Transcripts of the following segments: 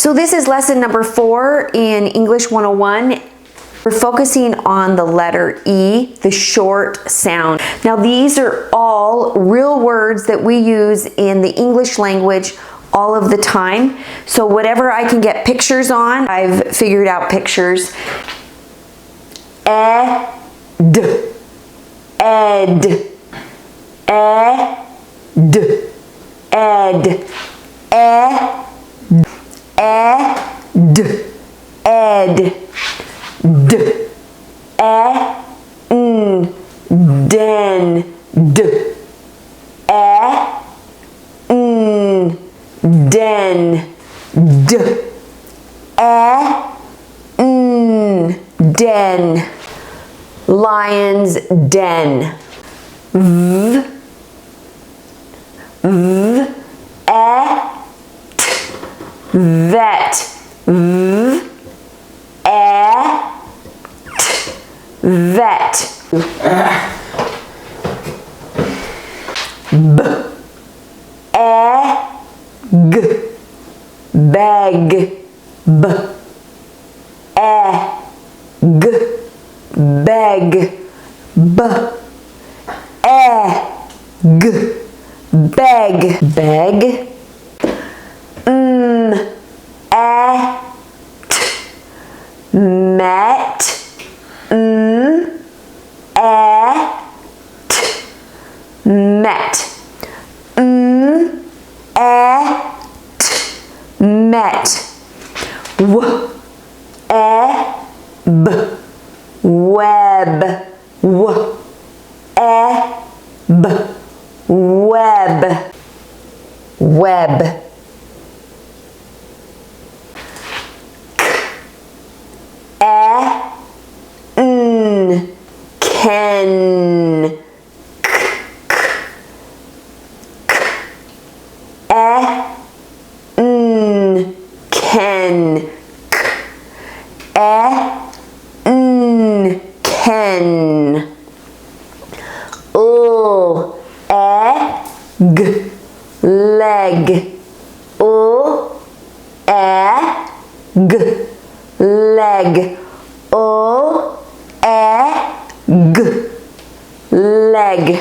So this is lesson number 4 in English 101. We're focusing on the letter E, the short sound. Now these are all real words that we use in the English language all of the time. So whatever I can get pictures on, I've figured out pictures. Ed, ed, ed, ed, ed, ed, d, n, den, d, n, den, d, n, den, lion's den, v, v, vet, v, vet, b, g, beg, b, g, beg, b, g, beg, beg, met, met, met, b, web, b, web, web, ken, ken, ken, egg, leg, egg, leg, egg, leg,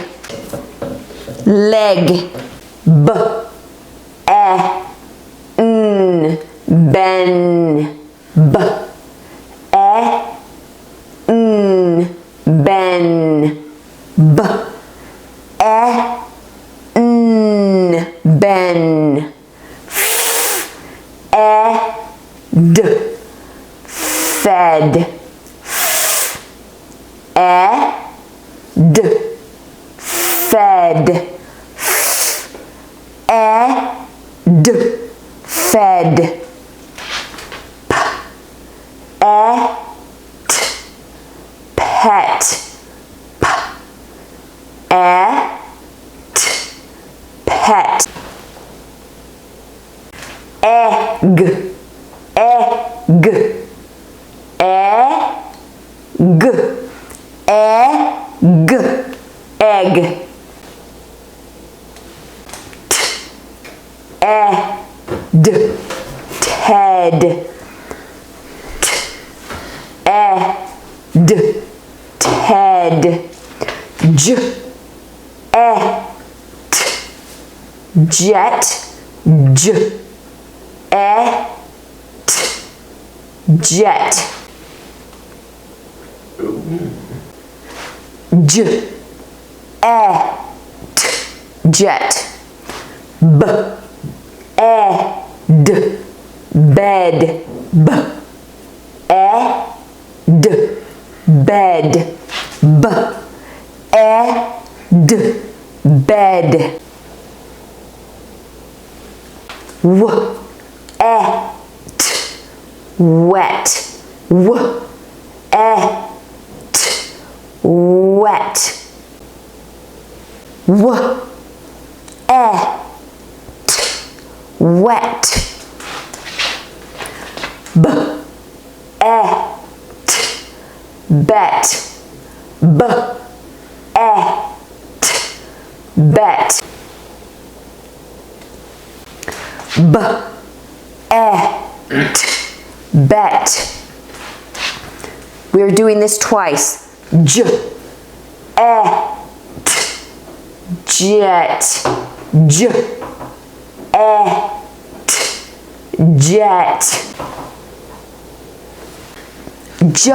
leg, b, ben, b, ben, b, ben, d, fed, d, fed, d, fed, pet, pet, egg, egg, egg, egg, egg, ed, ted, ed, ted, j, jet, j, jet, j, jet, b, d, bed, b, d, bed, b, d, bed, w, wet, w, wet, w, wet, b, bet, b, bet, b, bet. We're doing this twice. J, et, jet, j, et, jet, j,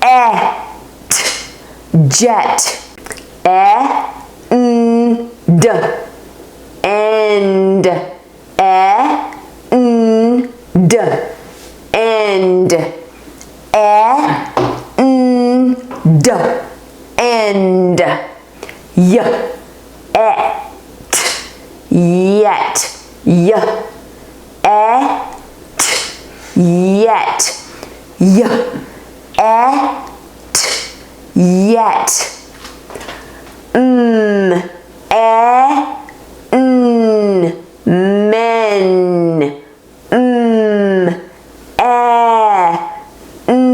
et, jet, end, end, end, end, end, y, et, yet, y, et, yet, y, et, yet,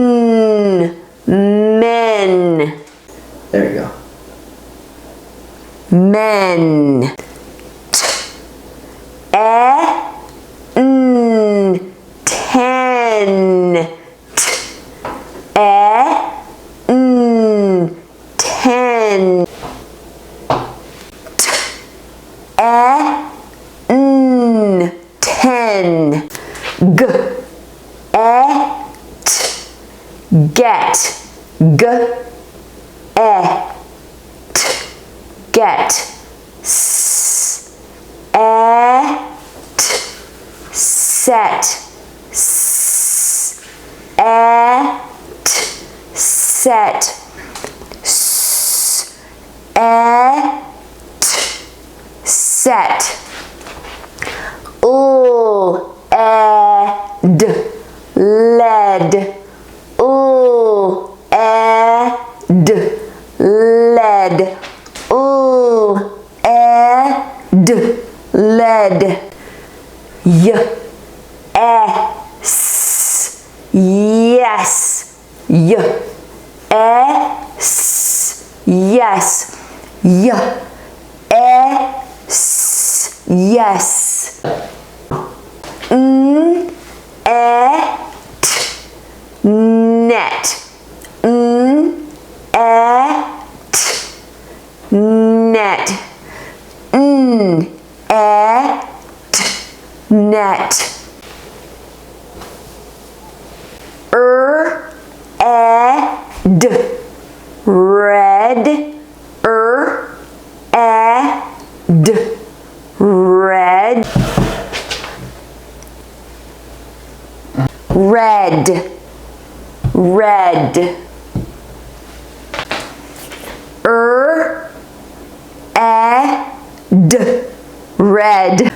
men, men. There you go. Men. Ten. Ten. Ten. G, et, get, g, et, get, s, et, set, s, et, set, s, et, set, ed, led, ed, led, ed, led, y, es, yes, y, es, yes, y, es, yes, et, net, et, net, et, net, ed, red, ed, red, red, red, ed, red,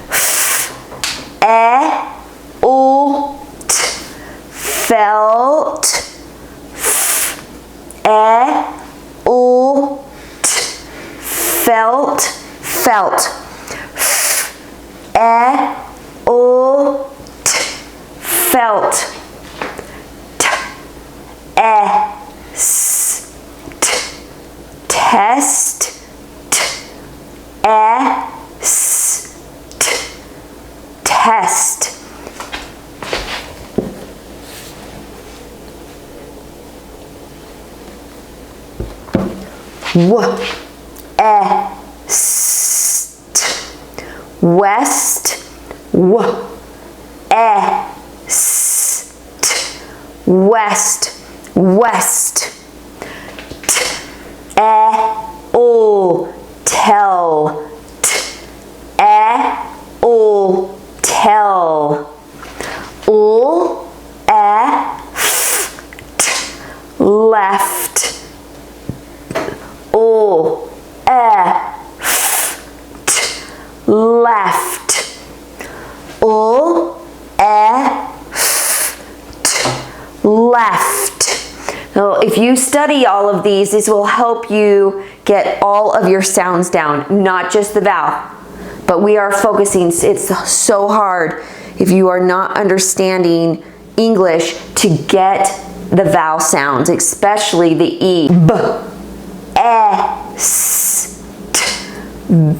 felt, felt, felt, felt, felt, test, test, west, west, west, tell, tell, left, left, left. Now, if you study all of these, this will help you get all of your sounds down, not just the vowel. But we are focusing, it's so hard if you are not understanding English to get the vowel sounds, especially the E. B, est,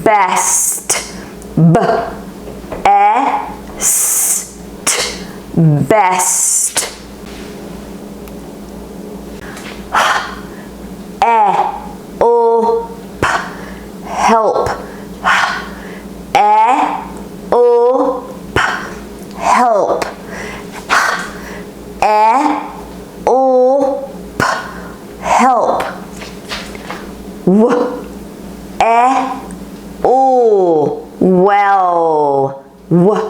best, b, est, best. Help. Help. Help. Well. Well. Well.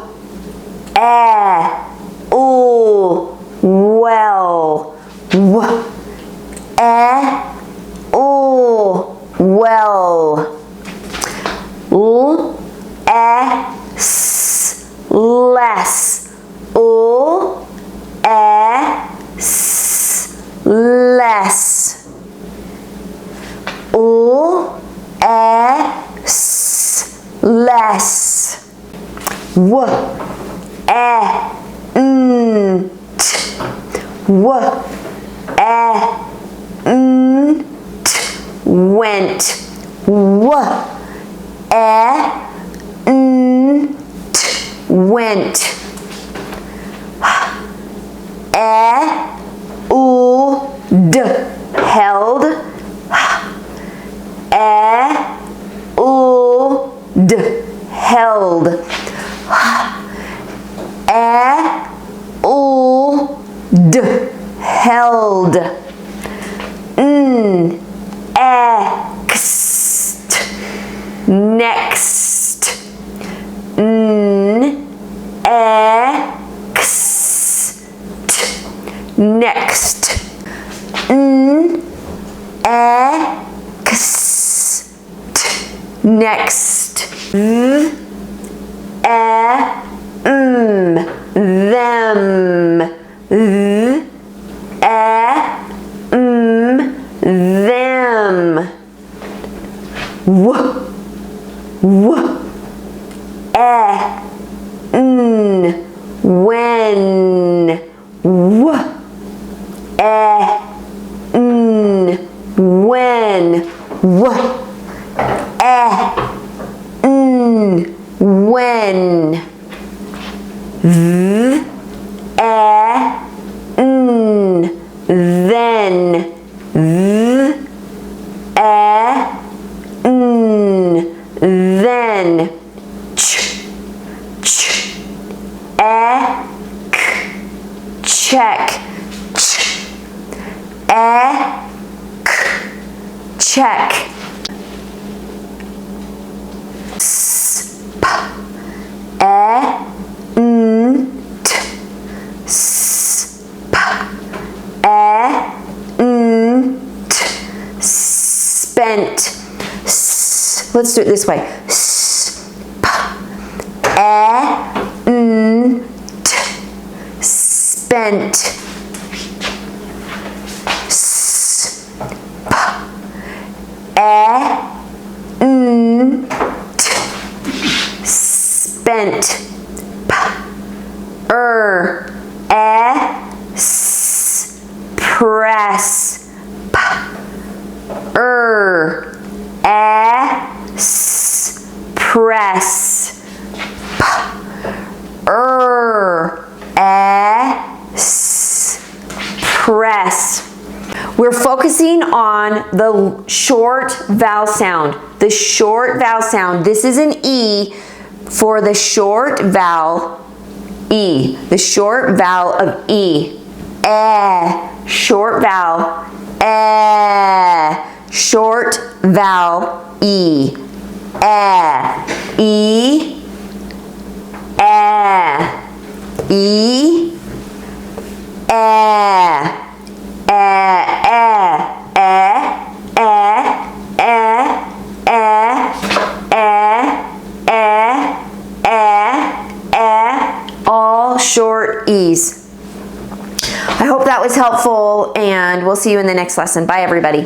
Less. Less. Less. Went. Went. Held. Held. Held. Next. Next. Next. Them. Them. When. When. When. Then. Then. Check. Check. Spent. Let's do it this way. Spent. Spent. Press. Press. Press. We're focusing on the short vowel sound. The short vowel sound. This is an E for the short vowel E. The short vowel of E. Short vowel. Short vowel E. E. E. All short E's. I hope that was helpful, and we'll see you in the next lesson. Bye, everybody.